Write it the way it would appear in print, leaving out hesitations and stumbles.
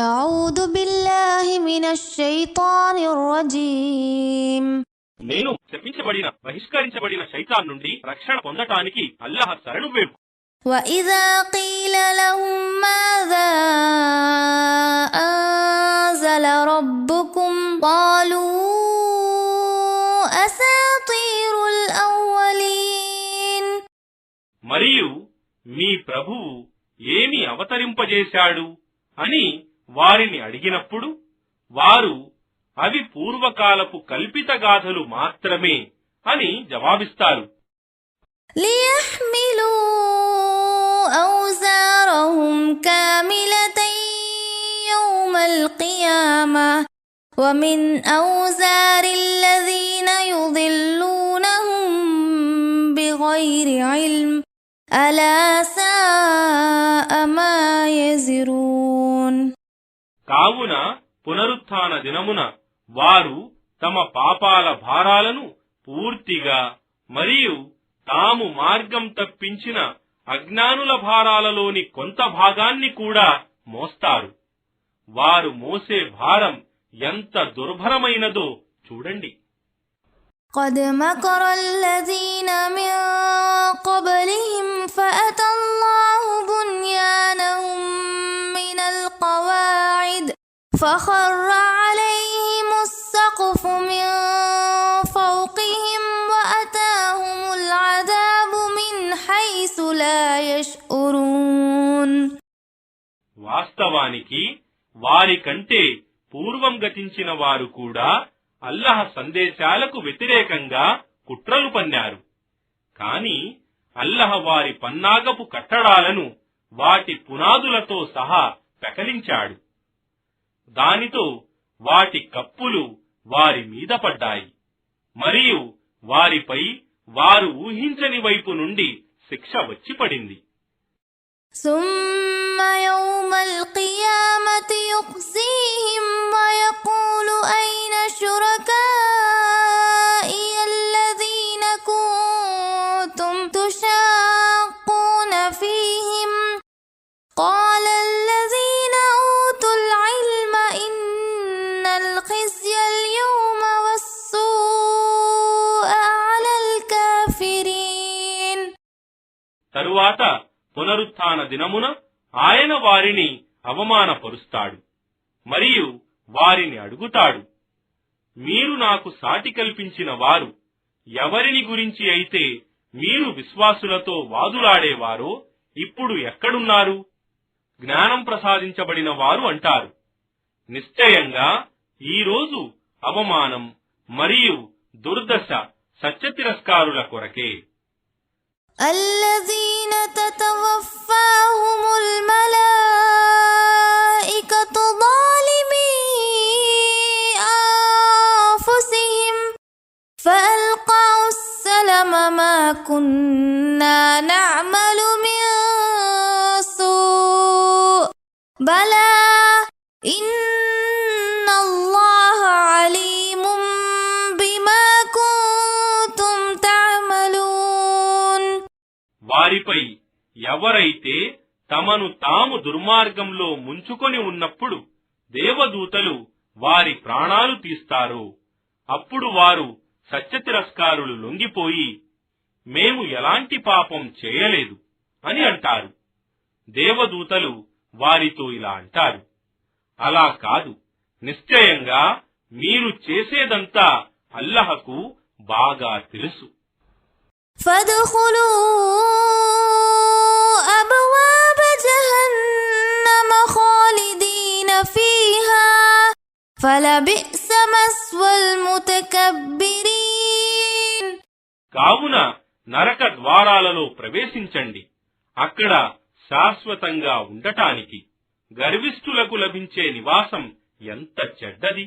أعوذ بالله من الشيطان الرجيم. నేను శపించబడిన బహిష్కరించబడిన శైతాన్ నుండి రక్షణ పొందటానికి అల్లాహ్ శరణు వేడు. وإذا قيل لهم ماذا أنزل ربكم قالوا أساطير الأولين. మరియు మీ ప్రభువు ఏమి అవతరింపజేశాడు అని వారిని అడిగినప్పుడు వారు అవి పూర్వకాలపు కల్పిత గాథలు మాత్రమే అని జవాబిస్తారు. ليحملوا أوزارهم كاملة يوم القيامة ومن أوزار الذين يضلونهم بغير علم ألا ساء ما يزرون. కావున పునరుత్థాన దినమున వారు తమ పాపాల భారాలను పూర్తిగా మరియు తాము మార్గం తప్పించిన అజ్ఞానుల భారాలలోని కొంత భాగాన్ని కూడా మోస్తారు. వారు మోసే భారం ఎంత దుర్భరమైనదో చూడండి. قد مكر الذين من قبلهم فأتى الله بنيانهم من القواعد فخر عليهم السقف من فوقهم وأتاهم العذاب من حيث لا يشعرون. వాస్తవానికి వారి కంటే పూర్వం గతించిన వారు కూడా అల్లాహ్ సందేశాలకు వ్యతిరేకంగా కుట్రలు పన్నారు. కాని అల్లాహ్ వారి పన్నాగపు కట్టడాలను వాటి పునాదులతో సహా పెకలించాడు. దానితో వాటి కప్పులు వారి మీద పడ్డాయి మరియు వారిపై వారు ఊహించని వైపు నుండి శిక్ష వచ్చి పడింది. ثم يوم القيامة يخزيهم ويقول أين شركائي الذين كنتم تشاقون فيهم قال الذين أوتوا العلم إن الخزي اليوم والسوء على الكافرين. తరువాత పునరుత్థాన దినమున ఆయన వారిని అవమానపరుస్తాడు మరియు వారిని అడుగుతాడు, మీరు నాకు సాటి కల్పించిన వారు ఎవరిని గురించి అయితే మీరు విశ్వాసులతో వాదులాడేవారో ఇప్పుడు ఎక్కడున్నారు? జ్ఞానం ప్రసాదించబడిన వారు అంటారు, నిశ్చయంగా ఈ రోజు అవమానం మరియు దుర్దశ సత్యతిరస్కారుల కొరకే. الذين تتوفاهم الملائكة ظالمي أنفسهم فألقوا السلم ما كنا نعمل من سوء بلى إن الله عليم بما كنتم تعملون. వారిపై ఎవరైతే తమను తాము దుర్మార్గంలో ముంచుకొని ఉన్నప్పుడు దేవదూతలు వారి ప్రాణాలు తీస్తారో అప్పుడు వారు సత్యతిరస్కారులు లొంగిపోయి మేము ఎలాంటి పాపం చేయలేదు అని అంటారు. దేవదూతలు వారితో ఇలా అంటారు, అలా కాదు, నిశ్చయంగా మీరు చేసేదంతా అల్లాహకు బాగా తెలుసు. فادخلوا أبواب جهنم خالدين فيها فلبئس مثوى المتكبرين. కావున నరక ద్వారాలలో ప్రవేశించండి, అక్కడ శాశ్వతంగా ఉండటానికి గర్విష్ఠులకు లభించే నివాసం ఎంత చెడ్డది.